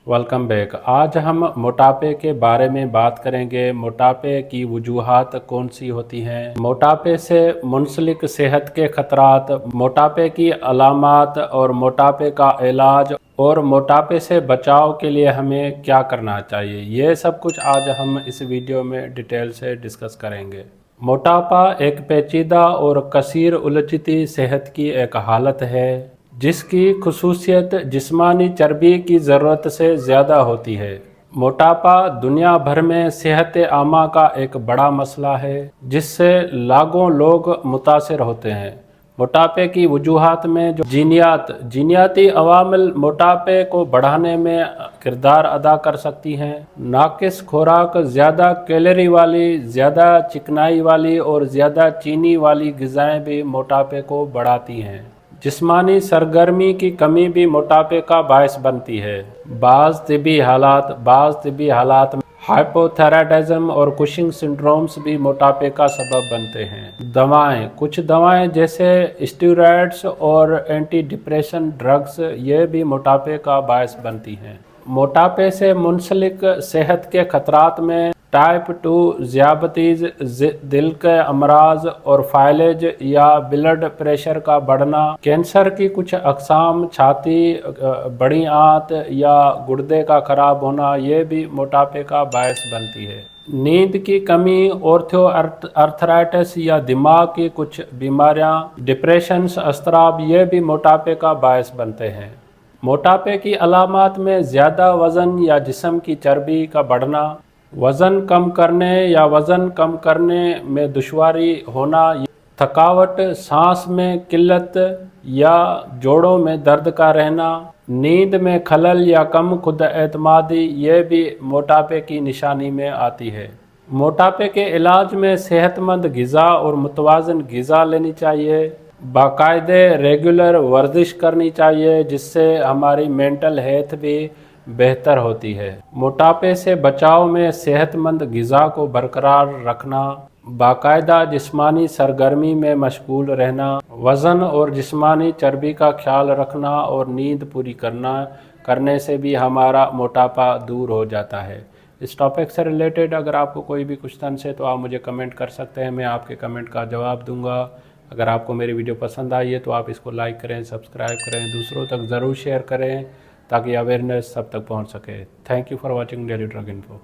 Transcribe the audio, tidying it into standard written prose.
Welcome back. आज हम मोटापे के बारे में बात करेंगे। मोटापे की वजूहात कौन सी होती हैं, मोटापे से मुंसलिक सेहत के खतरात, मोटापे की अलामात और मोटापे का इलाज और मोटापे से बचाव के लिए हमें क्या करना चाहिए, ये सब कुछ आज हम इस वीडियो में डिटेल से डिस्कस करेंगे। मोटापा एक पेचीदा और कसीर उलझती सेहत की एक हालत है जिसकी खुसूसियत जिस्मानी चर्बी की ज़रूरत से ज़्यादा होती है। मोटापा दुनिया भर में सेहत आमा का एक बड़ा मसला है जिससे लाखों लोग मुतासिर होते हैं। मोटापे की वजूहात में जो जीनियाती अवामिल मोटापे को बढ़ाने में किरदार अदा कर सकती हैं। नाकिस खुराक, ज़्यादा कैलोरी वाली, ज़्यादा चिकनाई वाली और ज़्यादा चीनी वाली ग़िज़ाएँ भी मोटापे को बढ़ाती हैं। जिस्मानी सरगर्मी की कमी भी मोटापे का बायस बनती है। बाज़ तिबी हालात में हाइपोथायराइडिज्म और कुशिंग सिंड्रोम्स भी मोटापे का सबब बनते हैं। कुछ दवाएं जैसे स्टेरॉयड्स और एंटी डिप्रेशन ड्रग्स ये भी मोटापे का बायस बनती हैं। मोटापे से मुंसलिक सेहत के खतरात में टाइप 2 ज़ियाबतीज़, दिल के अमराज और फाइलेज या ब्लड प्रेशर का बढ़ना, कैंसर की कुछ अक़साम, छाती, बड़ी आंत या गुर्दे का खराब होना, ये भी मोटापे का बायस बनती है। नींद की कमी, ऑर्थराइटिस या दिमाग की कुछ बीमारियां, डिप्रेशन, अस्तराब, ये भी मोटापे का बायस बनते हैं। मोटापे की अलामात में ज़्यादा वज़न या जिस्म की चर्बी का बढ़ना, वज़न कम करने या वज़न कम करने में दुश्वारी होना, थकावट, सांस में किल्लत या जोड़ों में दर्द का रहना, नींद में खलल या कम खुद एतमादी, ये भी मोटापे की निशानी में आती है। मोटापे के इलाज में सेहतमंद ग़िज़ा और मुतवाज़न ग़िज़ा लेनी चाहिए। बाकायदे रेगुलर वर्जिश करनी चाहिए जिससे हमारी मेंटल हेल्थ भी बेहतर होती है। मोटापे से बचाव में सेहतमंद ग़िज़ा को बरकरार रखना, बाकायदा जिस्मानी सरगर्मी में मशगूल रहना, वज़न और जिस्मानी चर्बी का ख्याल रखना और नींद पूरी करने से भी हमारा मोटापा दूर हो जाता है। इस टॉपिक से रिलेटेड अगर आपको कोई भी क्वेश्चन है तो आप मुझे कमेंट कर सकते हैं, मैं आपके कमेंट का जवाब दूंगा। अगर आपको मेरी वीडियो पसंद आई है तो आप इसको लाइक करें, सब्सक्राइब करें, दूसरों तक ज़रूर शेयर करें ताकि अवेयरनेस सब तक पहुंच सके। Thank you for watching daily drug info.